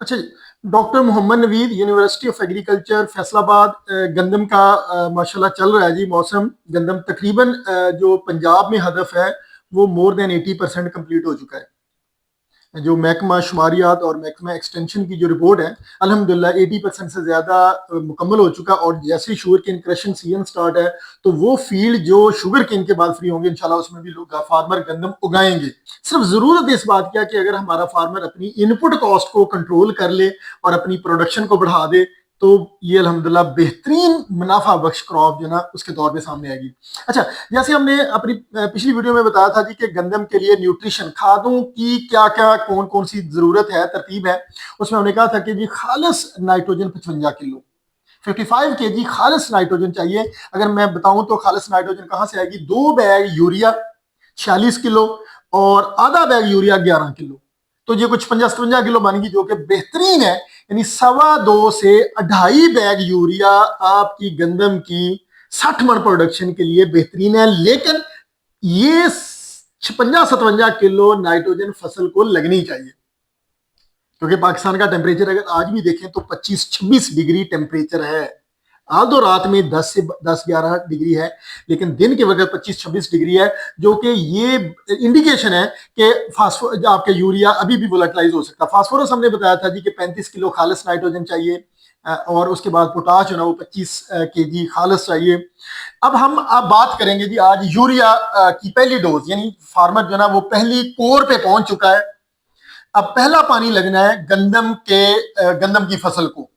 अच्छा, doctor Mohammad Naveed, university of agriculture Faisalabad. गंदम का माशाल्लाह चल रहा है जी मौसम। गंदम तकरीबन जो पंजाब में हदफ है वो मोर देन 80% कंप्लीट हो चुका है। जो महकमा शुमारियात और महकमा एक्सटेंशन की जो रिपोर्ट है, अल्हम्दुलिल्लाह 80% से ज़्यादा मुकम्मल हो चुका। और जैसे ही sugar cane crushing season start है तो वो फील्ड जो शुगर केन के बाद फ्री होंगे इंशाल्लाह, उसमें भी लोग फार्मर गंदम उगाएंगे। सिर्फ ज़रूरत इस बात की है कि अगर हमारा फार्मर अपनी इनपुट कॉस्ट को कंट्रोल कर ले और अपनी प्रोडक्शन को बढ़ा दे तो ये अल्हम्दुलिल्लाह बेहतरीन मुनाफा बख्श क्रॉप जो ना उसके तौर पे सामने आएगी। अच्छा, जैसे हमने अपनी पिछली वीडियो में बताया था जी कि गंदम के लिए न्यूट्रिशन खादों की क्या क्या कौन कौन सी जरूरत है, तरतीब है। उसमें हमने कहा था कि जी खालिस नाइट्रोजन 55 किलो, 55 केजी खालिस नाइट्रोजन चाहिए। अगर मैं बताऊं तो खालिस नाइट्रोजन कहां से आएगी? 2 बैग यूरिया 46 किलो और आधा बैग यूरिया 11 किलो, तो ये कुछ 55 किलो बनेगी, जो कि बेहतरीन है। यानी 2.25 से 2.5 बैग यूरिया आपकी गंदम की 60 मन प्रोडक्शन के लिए बेहतरीन है। लेकिन ये 56-57 किलो नाइट्रोजन फसल को लगनी चाहिए, क्योंकि पाकिस्तान का टेम्परेचर अगर आज भी देखें तो 25-26 डिग्री टेम्परेचर है। आज तो रात में 10 से 10-11 डिग्री है, लेकिन दिन के वक्त 25-26 डिग्री है, जो कि ये इंडिकेशन है कि फास्फोरस आपके यूरिया अभी भी वोलेटिलाइज हो सकता है। फास्फोरस हमने बताया था जी कि 35 किलो खालिस नाइट्रोजन चाहिए, और उसके बाद पोटाश जो ना वो 25 केजी खालिस चाहिए। अब बात करेंगे जी आज यूरिया की पहली डोज, यानी फार्मर जो ना वो पहली कोर पे पहुंच चुका है। अब पहला पानी लगना है गंदम की फसल को।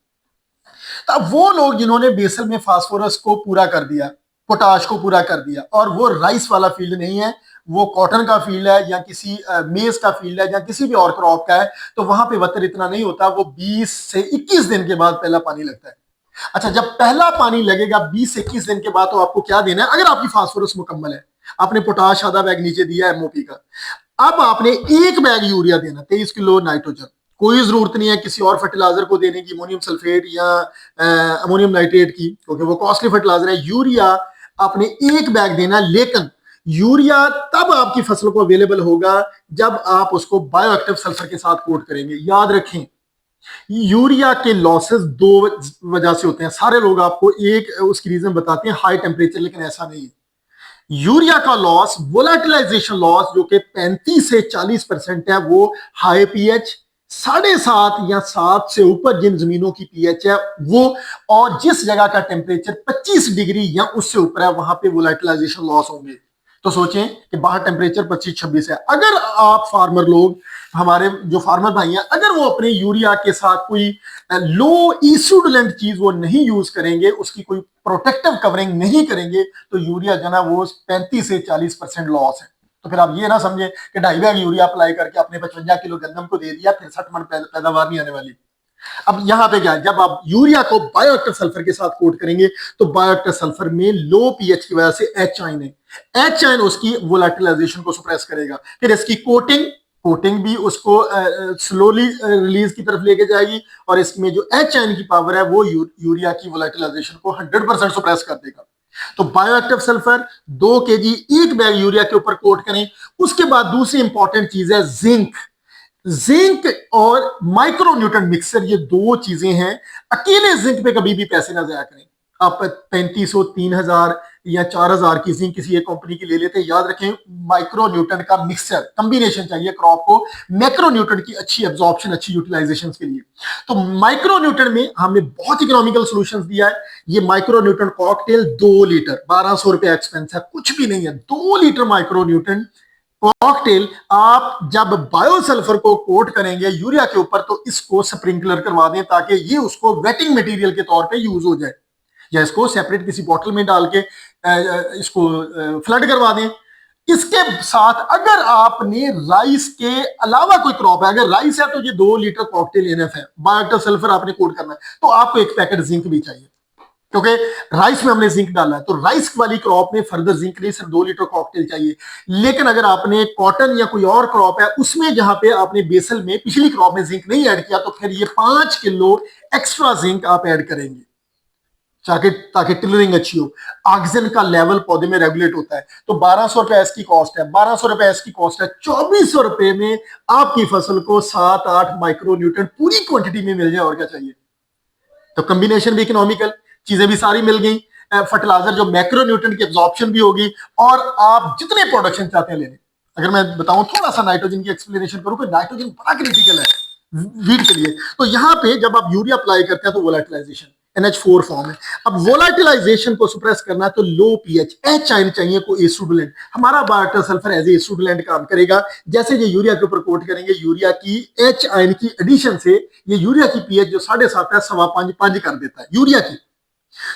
तो अब वो लोग जिन्होंने बेसल में फास्फोरस को पूरा कर दिया, पोटाश को पूरा कर दिया, और वो राइस वाला फील्ड नहीं है, वो कॉटन का फील्ड है या किसी मेज का फील्ड है या किसी भी और क्रॉप का है, तो वहां पे वतर इतना नहीं होता। वो 20 से 21 दिन के बाद पहला पानी लगता है। अच्छा, जब पहला पानी लगेगा 20 से 21 दिन के बाद, तो आपको क्या देना है? अगर आपकी फास्फोरस मुकम्मल है, आपने पोटाश आधा बैग नीचे दिया एमओपी का, अब आपने 1 बैग यूरिया देना, 23 किलो नाइट्रोजन। कोई जरूरत नहीं है किसी और फर्टिलाइजर को देने की, अमोनियम सल्फेट या अमोनियम नाइट्रेट की, क्योंकि वो कॉस्टली फर्टिलाइजर है। यूरिया आपने 1 बैग देना, लेकिन यूरिया तब आपकी फसल को अवेलेबल होगा जब आप उसको बायोएक्टिव सल्फर के साथ कोट करेंगे। याद रखें, यूरिया के लॉसेस 2 वजह से होते हैं। सारे लोग आपको एक उसकी रीजन बताते हैं, हाई टेम्परेचर, लेकिन ऐसा नहीं है। यूरिया का लॉस, वोलेटिलाइजेशन लॉस, जो कि 35 से 40% है, वो हाई पीएच 7.5 या 7 से ऊपर जिन जमीनों की पीएच है वो, और जिस जगह का टेम्परेचर 25 डिग्री या उससे ऊपर है, वहां पे वोलेटिलाइजेशन लॉस होंगे। तो सोचें कि बाहर टेम्परेचर 25-26 है। अगर आप फार्मर लोग, हमारे जो फार्मर भाई हैं, अगर वो अपने यूरिया के साथ कोई लो ईसुडलेंट चीज वो नहीं यूज करेंगे, उसकी कोई प्रोटेक्टिव कवरिंग नहीं करेंगे, तो यूरिया जो ना वो 35 से 40% लॉस है। तो फिर आप ये ना समझे कि 2.5 बैग यूरिया अप्लाई करके आपने 55 किलो गंदम को दे दिया, फिर 60 मन पैदावार नहीं आने वाली। अब यहां पे क्या है, जब आप यूरिया को बायोएक्टिव सल्फर के साथ कोट करेंगे तो बायोएक्टिव सल्फर में लो पीएच की वजह से एच आयन है, एच आयन उसकी वोलेटिलाइजेशन को सुप्रेस करेगा। फिर इसकी कोटिंग कोटिंग भी उसको स्लोली रिलीज की तरफ लेके जाएगी, और इसमें जो एच आयन की पावर है वो यूरिया की वोलेटिलाइजेशन को 100% सुप्रेस कर देगा। तो bioactive sulphur 2 KG 1 bag urea के ऊपर कोट करें। उसके बाद दूसरी इंपॉर्टेंट चीज है जिंक। जिंक और माइक्रोन्यूट्रन मिक्सर, ये 2 चीजें हैं। अकेले जिंक पे कभी भी पैसे ना जाया करें। आप 3500, 3000 या 4000 की जिंक किसी एक कंपनी की ले लेते हैं। याद रखें, माइक्रोन्यूट्रन का मिक्सर कंबिनेशन चाहिए क्रॉप को, मैक्रोन्यूट्रन की अच्छी एब्जॉर्प्शन, अच्छी यूटिलाइजेशन के लिए। तो माइक्रोन्यूट्रन में हमने बहुत इकोनॉमिकल सॉल्यूशंस दिया है। ये माइक्रोन्यूट्रन कॉकटेल 2 लीटर, 1200 रुपए एक्सपेंस है, कुछ भी नहीं है। 2 लीटर माइक्रोन्यूट्रन कॉकटेल आप जब बायोसल्फर को कोट करेंगे यूरिया के ऊपर, तो इसको स्प्रिंकलर करवा दें ताकि ये उसको वेटिंग मटेरियल के तौर पे यूज हो जाए, या इसको सेपरेट किसी बॉटल में डाल के इसको फ्लड करवा दें। इसके साथ अगर आपने राइस के अलावा कोई क्रॉप है, अगर राइस है तो ये 2 लीटर कॉकटेल इनफ है। बायोएक्टिव सल्फर आपने कोट करना है तो आपको 1 पैकेट जिंक भी चाहिए, क्योंकि राइस में हमने जिंक डाला है। तो राइस वाली क्रॉप में फर्दर जिंक नहीं, सिर्फ 2 लीटर कॉकटेल चाहिए। लेकिन अगर आपने कॉटन या कोई और क्रॉप है, उसमें जहां पे आपने बेसल में पिछली क्रॉप में जिंक नहीं ऐड किया, तो फिर ये 5 किलो एक्स्ट्रा जिंक आप ऐड करेंगे। ताकि ताकि टिलरिंग अच्छी हो। ऑक्सीजन का लेवल पौधे में रेगुलेट होता है। तो 1200 रुपए इसकी कॉस्ट है, 1200 रुपए इसकी कॉस्ट है, 2400 रुपए में आपकी फसल को 7-8 माइक्रो न्यूट्रन पूरी क्वांटिटी में मिल जाए, और क्या चाहिए। तो कॉम्बिनेशन भी इकोनॉमिकल, चीजें भी सारी मिल गई, फर्टिलाइजर जो मैक्रो न्यूट्रन की एब्जॉर्प्शन भी होगी, और आप जितने प्रोडक्शन चाहते हैं ले लें। अगर मैं बताऊं थोड़ा सा नाइट्रोजन की एक्सप्लेनेशन करूं, तो नाइट्रोजन बड़ा क्रिटिकल है वीट के लिए। तो यहां पे जब आप यूरिया अप्लाई करते हैं तो वोलेटिलाइजेशन NH4 फॉर्म है। अब वोलेटिलाइजेशन को सुप्रेस करना है तो लो पीएच एच आयन चाहिए, को एस्ट्रोडुलेंट। हमारा बायोटर सल्फर एज एस्ट्रोडुलेंट काम करेगा। जैसे ये यूरिया के ऊपर कोट करेंगे, यूरिया की एच आयन की एडिशन से ये यूरिया की पीएच जो 7.5 है 5.25 कर देता है यूरिया की।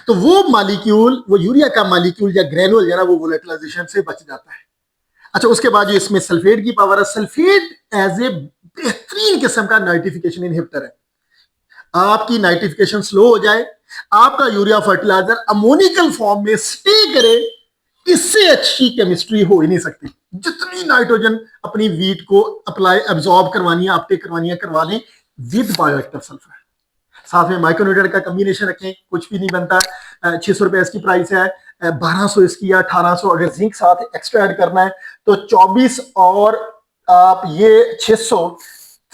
तो वो मालिक्यूल, वो यूरिया का मालिक्यूल या ग्रेनुअल जो है वो वोलेटिलाइजेशन से बच जाता है। अच्छा, उसके बाद जो इसमें सल्फेट की पावर है, सल्फेट एज ए बेहतरीन किस्म का नाइट्रिफिकेशन इनहिबिटर है। आपकी नाइट्रिफिकेशन स्लो हो जाए, आपका यूरिया फर्टिलाइजर अमोनिकल फॉर्म में स्टे करे, इससे अच्छी केमिस्ट्री हो ही नहीं सकती। जितनी नाइट्रोजन अपनी वीट को अप्लाई एब्जॉर्ब करवानी है, अपटेक करवानी है, करवा लें विद बायोएक्टिव सल्फर। साथ में माइक्रोन्यूट्रिएंट का कॉम्बिनेशन रखें, कुछ भी नहीं बनता। 600 रुपए इसकी प्राइस है, 1200 इसकी या 1800। अगर जिंक साथ एक्स्ट्रा ऐड करना है तो 24, और आप ये 600,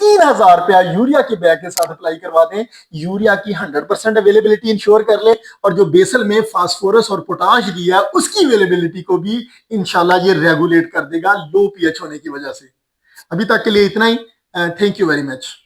3000 रुपया यूरिया के बैग के साथ अप्लाई करवा दें। यूरिया की 100% अवेलेबिलिटी इंश्योर कर ले, और जो बेसल में फास्फोरस और पोटाश दिया उसकी अवेलेबिलिटी को भी इंशाल्लाह ये रेगुलेट कर देगा लो पीएच होने की वजह से। अभी तक के लिए इतना ही। Thank you very much.